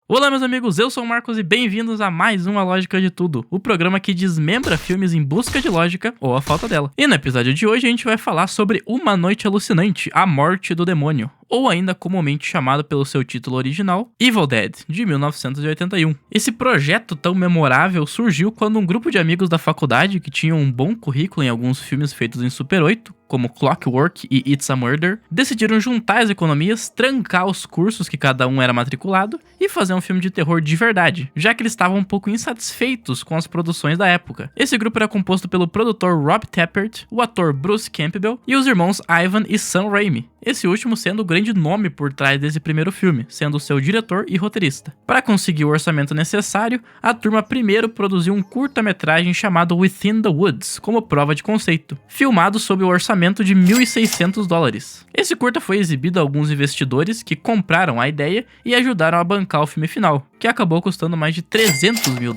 Olá meus amigos, eu sou o Marcos e bem-vindos a mais uma Lógica de Tudo, o programa que desmembra filmes em busca de lógica ou a falta dela. E no episódio de hoje a gente vai falar sobre Uma Noite Alucinante, A Morte do Demônio, ou ainda comumente chamado pelo seu título original, Evil Dead, de 1981. Esse projeto tão memorável surgiu quando um grupo de amigos da faculdade que tinham um bom currículo em alguns filmes feitos em Super 8, como Clockwork e It's a Murder, decidiram juntar as economias, trancar os cursos que cada um era matriculado e fazer um filme de terror de verdade, já que eles estavam um pouco insatisfeitos com as produções da época. Esse grupo era composto pelo produtor Rob Tappert, o ator Bruce Campbell e os irmãos Ivan e Sam Raimi, esse último sendo o grande nome por trás desse primeiro filme, sendo seu diretor e roteirista. Para conseguir o orçamento necessário, a turma primeiro produziu um curta-metragem chamado Within the Woods, como prova de conceito, filmado sob o orçamento de $1.600. Esse curta foi exibido a alguns investidores que compraram a ideia e ajudaram a bancar o filme final, que acabou custando mais de $300 mil,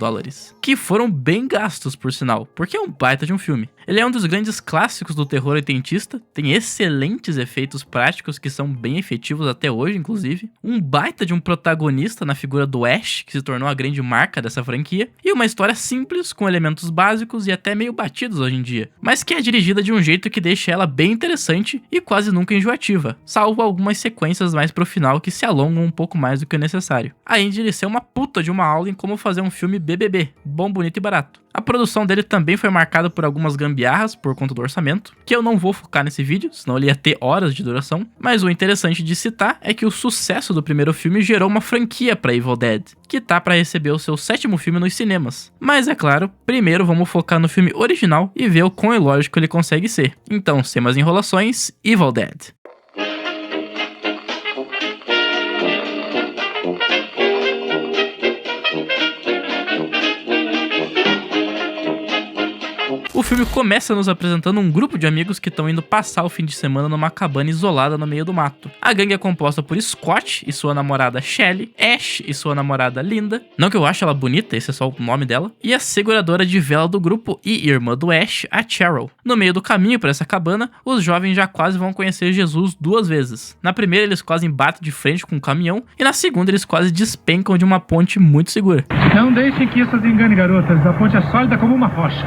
que foram bem gastos por sinal, porque é um baita de um filme. Ele é um dos grandes clássicos do terror oitentista, tem excelentes efeitos práticos que são bem efetivos até hoje, inclusive, um baita de um protagonista na figura do Ash, que se tornou a grande marca dessa franquia, e uma história simples, com elementos básicos e até meio batidos hoje em dia, mas que é dirigida de um jeito que deixa ela bem interessante e quase nunca enjoativa, salvo algumas sequências mais pro final que se alongam um pouco mais do que o necessário. Além de ele ser uma puta de uma aula em como fazer um filme BBB, bom, bonito e barato. A produção dele também foi marcada por algumas gambiarras por conta do orçamento, que eu não vou focar nesse vídeo, senão ele ia ter horas de duração, mas o interessante de citar é que o sucesso do primeiro filme gerou uma franquia para Evil Dead, que tá para receber o seu 7º filme nos cinemas. Mas é claro, primeiro vamos focar no filme original e ver o quão ilógico ele consegue ser. Então, sem mais enrolações, Evil Dead. O filme começa nos apresentando um grupo de amigos que estão indo passar o fim de semana numa cabana isolada no meio do mato. A gangue é composta por Scott e sua namorada Shelly, Ash e sua namorada Linda, não que eu ache ela bonita, esse é só o nome dela, e a seguradora de vela do grupo e irmã do Ash, a Cheryl. No meio do caminho para essa cabana, os jovens já quase vão conhecer Jesus 2 vezes. Na primeira eles quase batem de frente com um caminhão e na segunda eles quase despencam de uma ponte muito segura. Não deixem que isso as engane, garotas, a ponte é sólida como uma rocha.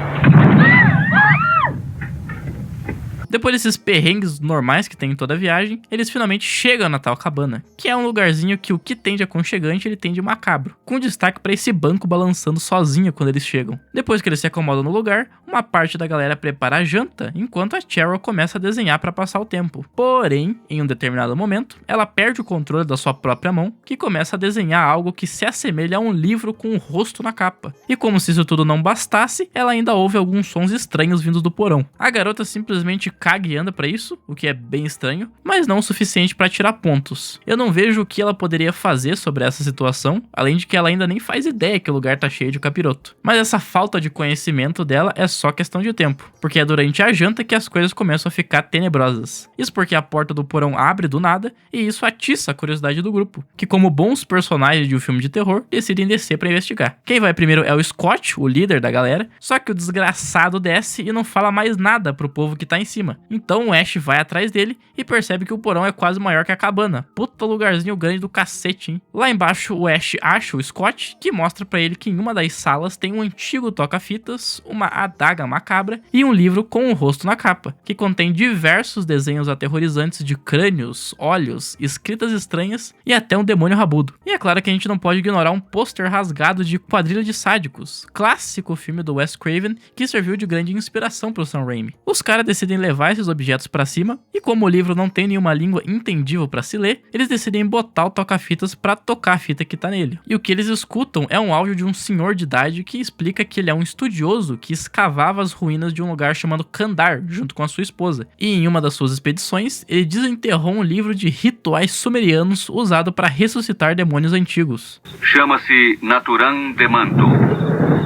Depois desses perrengues normais que tem em toda a viagem, eles finalmente chegam na tal cabana, que é um lugarzinho que o que tem de aconchegante ele tem de macabro, com destaque para esse banco balançando sozinho quando eles chegam. Depois que eles se acomodam no lugar, uma parte da galera prepara a janta, enquanto a Cheryl começa a desenhar para passar o tempo. Porém, em um determinado momento, ela perde o controle da sua própria mão, que começa a desenhar algo que se assemelha a um livro com um rosto na capa. E como se isso tudo não bastasse, ela ainda ouve alguns sons estranhos vindos do porão. A garota simplesmente caga e anda pra isso, o que é bem estranho, mas não o suficiente pra tirar pontos. Eu não vejo o que ela poderia fazer sobre essa situação, além de que ela ainda nem faz ideia que o lugar tá cheio de capiroto. Mas essa falta de conhecimento dela é só questão de tempo, porque é durante a janta que as coisas começam a ficar tenebrosas. Isso porque a porta do porão abre do nada, e isso atiça a curiosidade do grupo, que como bons personagens de um filme de terror, decidem descer pra investigar. Quem vai primeiro é o Scott, o líder da galera, só que o desgraçado desce e não fala mais nada pro povo que tá em cima. Então o Ash vai atrás dele e percebe que o porão é quase maior que a cabana. Puta lugarzinho grande do cacete, hein? Lá embaixo o Ash acha o Scott, que mostra pra ele que em uma das salas tem um antigo toca-fitas, uma adaga macabra e um livro com um rosto na capa, que contém diversos desenhos aterrorizantes de crânios, olhos, escritas estranhas e até um demônio rabudo. E é claro que a gente não pode ignorar um pôster rasgado de Quadrilha de Sádicos, clássico filme do Wes Craven que serviu de grande inspiração pro Sam Raimi. Os caras decidem levar esses objetos pra cima, e como o livro não tem nenhuma língua entendível pra se ler, eles decidem botar o toca-fitas pra tocar a fita que tá nele. E o que eles escutam é um áudio de um senhor de idade que explica que ele é um estudioso que escavava as ruínas de um lugar chamado Kandar, junto com a sua esposa. E em uma das suas expedições, ele desenterrou um livro de rituais sumerianos usado para ressuscitar demônios antigos. Chama-se Naturan Demando.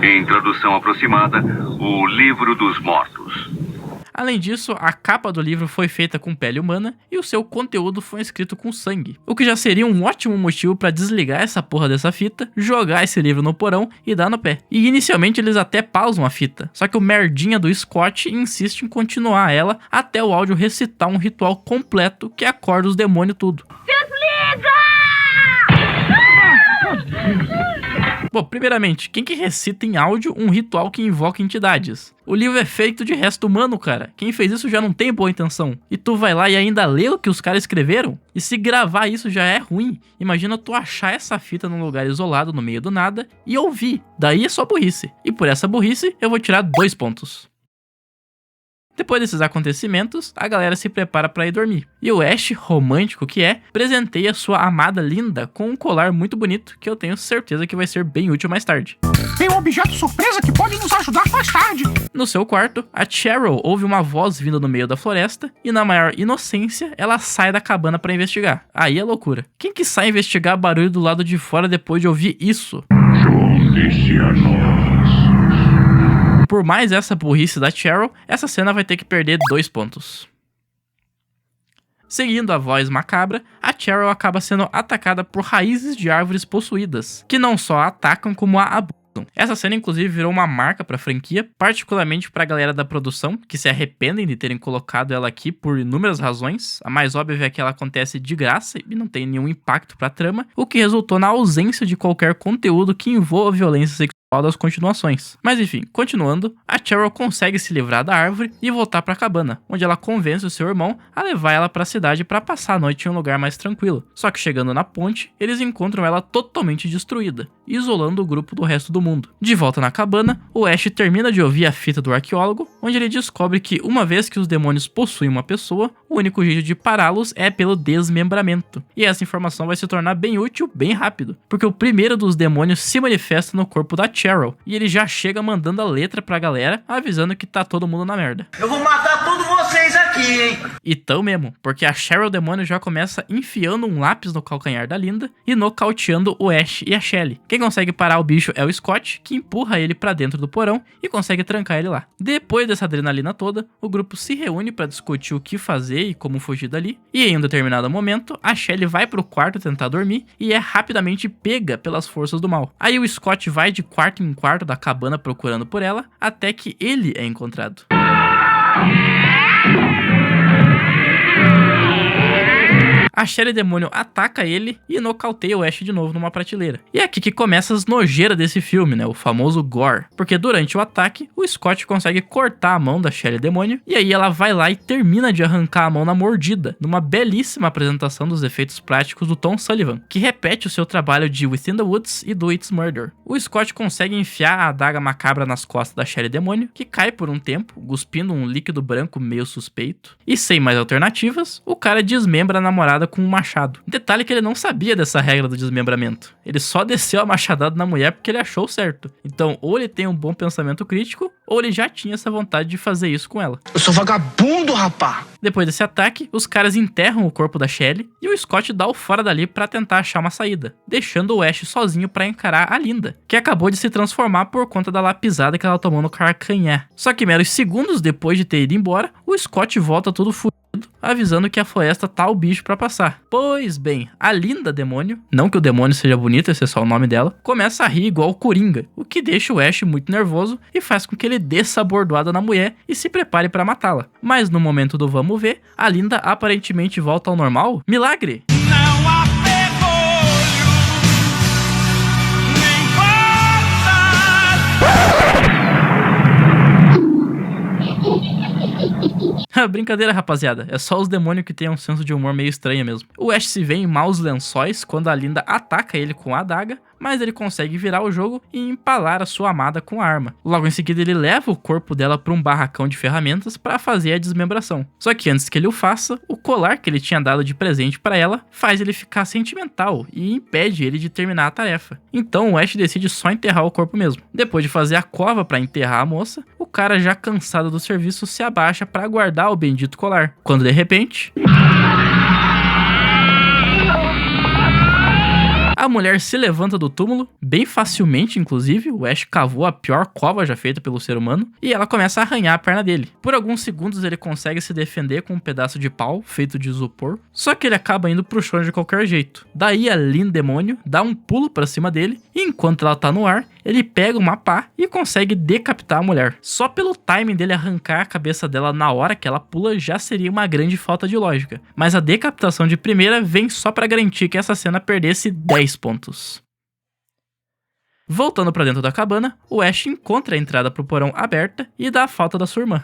Em tradução aproximada, o Livro dos Mortos. Além disso, a capa do livro foi feita com pele humana e o seu conteúdo foi escrito com sangue, o que já seria um ótimo motivo para desligar essa porra dessa fita, jogar esse livro no porão e dar no pé. E inicialmente eles até pausam a fita, só que o merdinha do Scott insiste em continuar ela até o áudio recitar um ritual completo que acorda os demônios tudo. Desliga! Bom, primeiramente, quem que recita em áudio um ritual que invoca entidades? O livro é feito de resto humano, cara. Quem fez isso já não tem boa intenção. E tu vai lá e ainda lê o que os caras escreveram? E se gravar isso já é ruim, imagina tu achar essa fita num lugar isolado, no meio do nada, e ouvir. Daí é só burrice. E por essa burrice, eu vou tirar 2 pontos. Depois desses acontecimentos, a galera se prepara para ir dormir. E o Ash, romântico que é, presenteia sua amada Linda com um colar muito bonito que eu tenho certeza que vai ser bem útil mais tarde. Tem um objeto surpresa que pode nos ajudar mais tarde. No seu quarto, a Cheryl ouve uma voz vindo do meio da floresta e na maior inocência, ela sai da cabana para investigar. Aí é loucura. Quem que sai investigar barulho do lado de fora depois de ouvir isso? Junte-se a nós. Por mais essa burrice da Cheryl, essa cena vai ter que perder 2 pontos. Seguindo a voz macabra, a Cheryl acaba sendo atacada por raízes de árvores possuídas, que não só a atacam como a abusam. Essa cena inclusive virou uma marca pra franquia, particularmente pra galera da produção, que se arrependem de terem colocado ela aqui por inúmeras razões. A mais óbvia é que ela acontece de graça e não tem nenhum impacto pra trama, o que resultou na ausência de qualquer conteúdo que envolva violência sexual das continuações. Mas enfim, continuando, a Cheryl consegue se livrar da árvore e voltar pra cabana, onde ela convence o seu irmão a levar ela pra cidade pra passar a noite em um lugar mais tranquilo. Só que chegando na ponte, eles encontram ela totalmente destruída, isolando o grupo do resto do mundo. De volta na cabana, o Ash termina de ouvir a fita do arqueólogo, onde ele descobre que uma vez que os demônios possuem uma pessoa, o único jeito de pará-los é pelo desmembramento. E essa informação vai se tornar bem útil bem rápido, porque o primeiro dos demônios se manifesta no corpo da Cheryl, e ele já chega mandando a letra pra galera, avisando que tá todo mundo na merda. Eu vou matar todos vocês aqui, hein? E tão mesmo, porque a Cheryl demônio já começa enfiando um lápis no calcanhar da Linda e nocauteando o Ash e a Shelly. Quem consegue parar o bicho é o Scott, que empurra ele pra dentro do porão e consegue trancar ele lá. Depois dessa adrenalina toda, o grupo se reúne pra discutir o que fazer e como fugir dali, e em um determinado momento, a Shelly vai pro quarto tentar dormir e é rapidamente pega pelas forças do mal. Aí o Scott vai de quarto em quarto da cabana procurando por ela, até que ele é encontrado. A Shelly demônio ataca ele e nocauteia o Ash de novo numa prateleira. E é aqui que começa as nojeiras desse filme, né? O famoso gore. Porque durante o ataque, o Scott consegue cortar a mão da Shelly demônio e aí ela vai lá e termina de arrancar a mão na mordida, numa belíssima apresentação dos efeitos práticos do Tom Sullivan, que repete o seu trabalho de Within the Woods e do It's Murder. O Scott consegue enfiar a adaga macabra nas costas da Shelly demônio, que cai por um tempo, cuspindo um líquido branco meio suspeito. E sem mais alternativas, o cara desmembra a namorada com um machado. Detalhe que ele não sabia dessa regra do desmembramento. Ele só desceu a machadada na mulher porque ele achou certo. Então, ou ele tem um bom pensamento crítico, ou ele já tinha essa vontade de fazer isso com ela. Eu sou vagabundo, rapá! Depois desse ataque, os caras enterram o corpo da Shelly e o Scott dá o fora dali pra tentar achar uma saída, deixando o Ash sozinho pra encarar a Linda, que acabou de se transformar por conta da lapisada que ela tomou no carcanhar. Só que meros segundos depois de ter ido embora, o Scott volta todo fudido, avisando que a floresta tá o bicho pra passar. Pois bem, a Linda demônio, não que o demônio seja bonito, esse é só o nome dela, começa a rir igual o Coringa, o que deixa o Ash muito nervoso e faz com que ele desça a bordoada na mulher e se prepare pra matá-la. Mas no momento do vamos ver, a Linda aparentemente volta ao normal. Milagre! Não há ferrolho, nem portas. Brincadeira, rapaziada. É só os demônios que têm um senso de humor meio estranho mesmo. O Ash se vê em maus lençóis quando a Linda ataca ele com a adaga, mas ele consegue virar o jogo e empalar a sua amada com a arma. Logo em seguida ele leva o corpo dela para um barracão de ferramentas para fazer a desmembração. Só que antes que ele o faça, o colar que ele tinha dado de presente para ela faz ele ficar sentimental e impede ele de terminar a tarefa. Então o Ash decide só enterrar o corpo mesmo. Depois de fazer a cova para enterrar a moça, o cara já cansado do serviço se abaixa para guardar o bendito colar. Quando de repente... a mulher se levanta do túmulo, bem facilmente inclusive, o Ash cavou a pior cova já feita pelo ser humano, e ela começa a arranhar a perna dele. Por alguns segundos ele consegue se defender com um pedaço de pau feito de isopor, só que ele acaba indo pro chão de qualquer jeito. Daí a Linda demônio dá um pulo pra cima dele, e enquanto ela tá no ar, ele pega uma pá e consegue decapitar a mulher. Só pelo timing dele arrancar a cabeça dela na hora que ela pula já seria uma grande falta de lógica, mas a decapitação de primeira vem só pra garantir que essa cena perdesse 10 pontos. Voltando pra dentro da cabana, o Ash encontra a entrada pro porão aberta e dá a falta da sua irmã.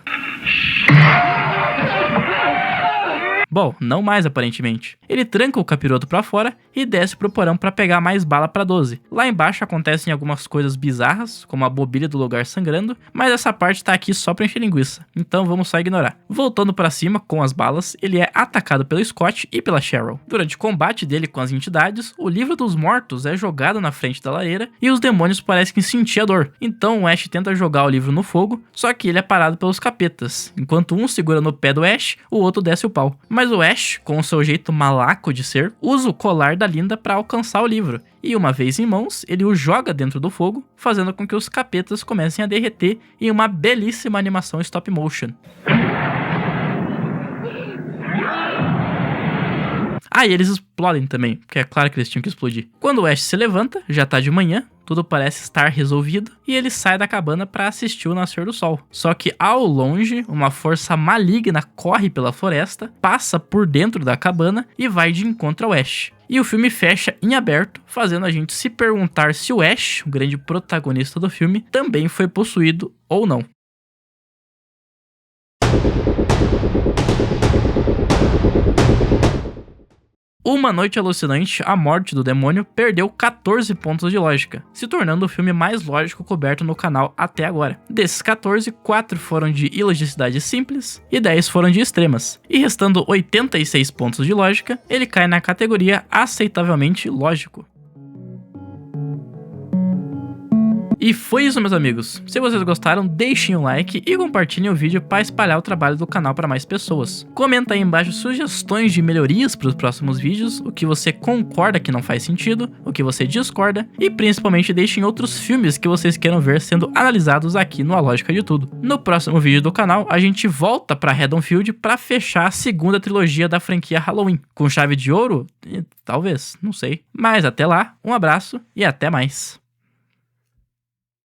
Bom, não mais aparentemente. Ele tranca o capiroto pra fora e desce pro porão pra pegar mais bala pra 12. Lá embaixo acontecem algumas coisas bizarras, como a mobília do lugar sangrando, mas essa parte tá aqui só pra encher linguiça, então vamos só ignorar. Voltando pra cima com as balas, ele é atacado pelo Scott e pela Cheryl. Durante o combate dele com as entidades, o livro dos mortos é jogado na frente da lareira e os demônios parecem sentir a dor. Então o Ash tenta jogar o livro no fogo, só que ele é parado pelos capetas. Enquanto um segura no pé do Ash, o outro desce o pau. Mas o Ash, com o seu jeito malaco de ser, usa o colar da Linda para alcançar o livro, e uma vez em mãos, ele o joga dentro do fogo, fazendo com que os capetas comecem a derreter em uma belíssima animação stop motion. Ah, e eles explodem também, porque é claro que eles tinham que explodir. Quando o Ash se levanta, já tá de manhã, tudo parece estar resolvido, e ele sai da cabana para assistir o nascer do sol. Só que ao longe, uma força maligna corre pela floresta, passa por dentro da cabana e vai de encontro ao Ash. E o filme fecha em aberto, fazendo a gente se perguntar se o Ash, o grande protagonista do filme, também foi possuído ou não. Uma Noite Alucinante, A Morte do Demônio, perdeu 14 pontos de lógica, se tornando o filme mais lógico coberto no canal até agora. Desses 14, 4 foram de ilogicidade simples e 10 foram de extremas. E restando 86 pontos de lógica, ele cai na categoria aceitavelmente lógico. E foi isso, meus amigos. Se vocês gostaram, deixem um like e compartilhem o vídeo para espalhar o trabalho do canal para mais pessoas. Comenta aí embaixo sugestões de melhorias para os próximos vídeos, o que você concorda que não faz sentido, o que você discorda, e principalmente deixem outros filmes que vocês queiram ver sendo analisados aqui no A Lógica de Tudo. No próximo vídeo do canal, a gente volta para Haddonfield para fechar a segunda trilogia da franquia Halloween. Com chave de ouro? Talvez, não sei. Mas até lá, um abraço e até mais.